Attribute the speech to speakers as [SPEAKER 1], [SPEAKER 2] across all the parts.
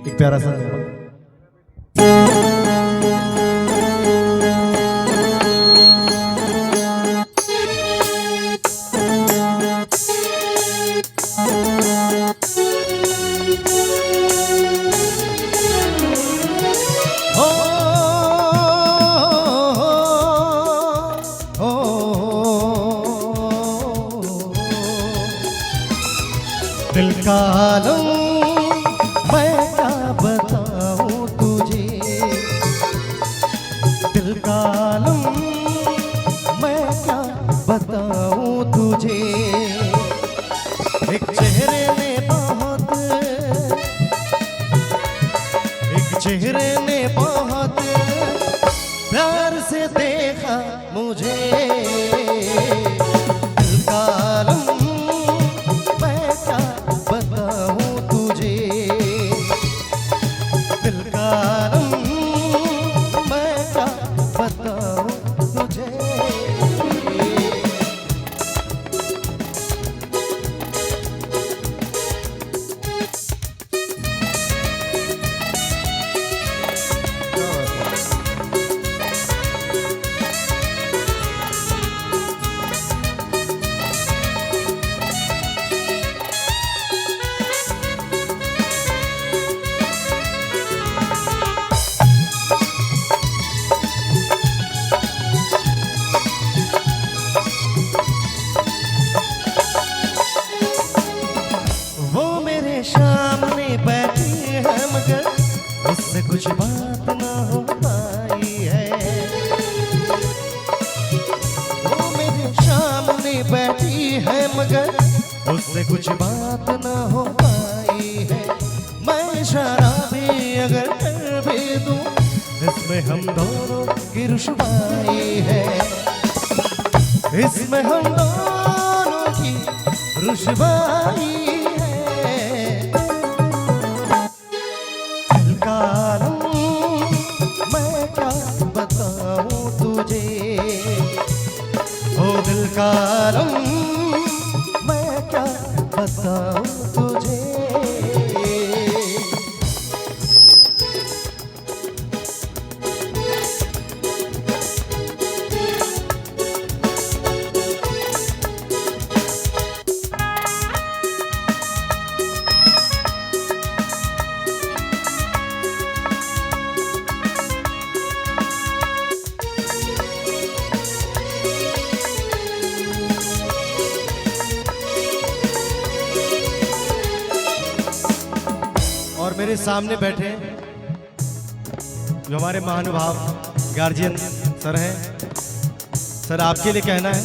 [SPEAKER 1] एक प्यारा सा दिल का आलम मैं क्या बताऊं तुझे, दिल का आलम मैं क्या बताऊं तुझे। एक चेहरे ने बहुत प्यार से देखा मुझे। दिल का आलम मैं क्या बताऊं तुझे, दिल का आलम मैं क्या बताऊं तुझे। सामने बैठी है मगर उससे कुछ बात ना हो पाई है। वो मेरे सामने बैठी है मगर उससे कुछ बात ना हो पाई है। मैं शराबी अगर कर भी दूं इसमें हम दोनों की रुसवाई है, इसमें हम दोनों की रुसवाई। दिल का आलम मैं क्या बताऊं तुझे। और मेरे सामने बैठे जो हमारे महानुभाव गार्जियन सर हैं, सर आपके लिए कहना है।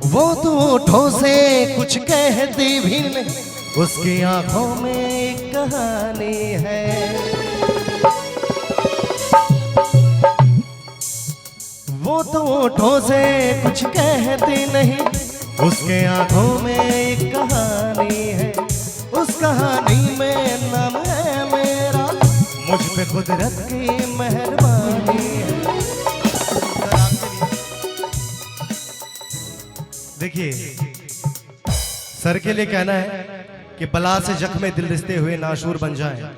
[SPEAKER 1] वो तो होठों से कुछ कहती भी नहीं, उसकी आंखों में एक कहानी है। वो तो होठों से कुछ कहती नहीं, उसके आंखों में एक कहानी है। उस कहानी में नाम है मेरा, मुझ पे कुदरत की मेहरबानी है। देखिए सर के लिए कहना है कि बला से जख्मे दिल रिश्ते हुए नाशूर बन जाएं,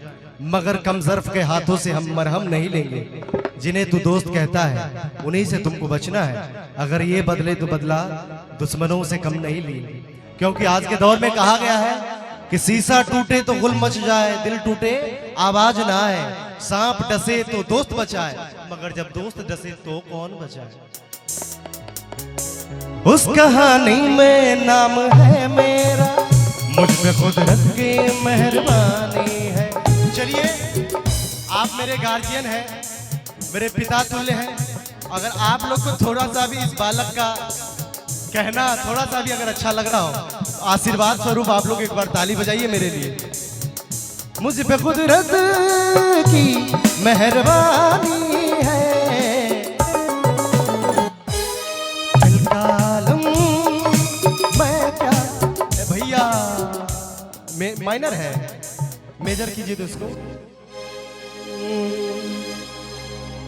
[SPEAKER 1] मगर कमजर्फ के हाथों से हम मरहम नहीं लेंगे। जिन्हें तू दोस्त कहता है उन्हीं से तुमको बचना है, अगर ये बदले तो बदला दुश्मनों से कम नहीं लेंगे। क्योंकि आज के दौर में कहा गया है कि शीशा टूटे तो गुल मच जाए, दिल टूटे आवाज ना आए। सांप डसे तो दोस्त बचाए, मगर जब दोस्त डसे तो कौन बचाए। उस कहानी में नाम है मेरा, मुझ पे कुदरत की मेहरबानी है। चलिए आप मेरे गार्जियन हैं, मेरे पिता तुल्य हैं। अगर आप लोग को थोड़ा सा भी इस बालक का कहना थोड़ा सा भी अगर अच्छा लग रहा हो, आशीर्वाद स्वरूप आप लोग एक बार ताली बजाइए मेरे लिए। मुझ पे कुदरत की मेहरबानी है, दिल का आलम मैं क्या। भैया माइनर है, मेजर कीजिए तो इसको।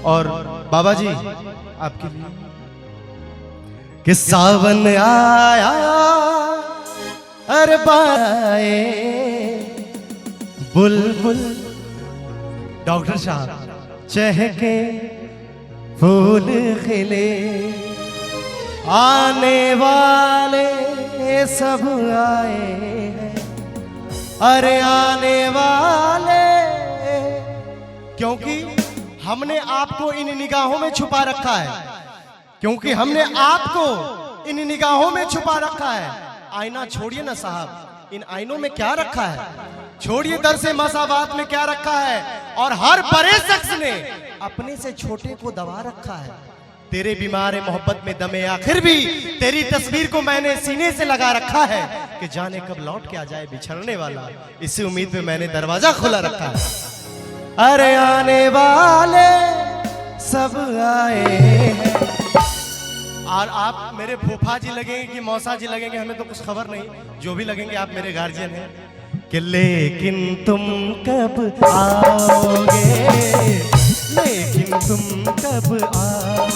[SPEAKER 1] और बाबा जी आपके लिए कि सावन आया अरे बाए बुलबुल डॉक्टर साहब चहके फूल खिले, आने वाले सब आए हैं, अरे आने वाले, क्योंकि हमने आपको इन निगाहों में छुपा रखा है, क्योंकि हमने आपको इन निगाहों में छुपा रखा है। आईना छोड़िए ना साहब, इन आईनों में क्या रखा है, छोड़िए दर से मसावात में क्या रखा है, और हर बड़े शख्स ने अपने से छोटे को दबा रखा है। तेरे बीमार मोहब्बत में दमे आखिर भी तेरी तस्वीर को मैंने सीने से लगा रखा है कि जाने कब लौट के आ जाए बिछड़ने वाला, इसी उम्मीद में मैंने दरवाजा खोला रखा है। अरे आने वाले सब आए हैं, और आप मेरे फूफा जी लगेंगे कि मौसा जी लगेंगे हमें तो कुछ खबर नहीं, जो भी लगेंगे आप मेरे गार्जियन हैं। कि लेकिन तुम कब आओगे, लेकिन तुम कब आओगे,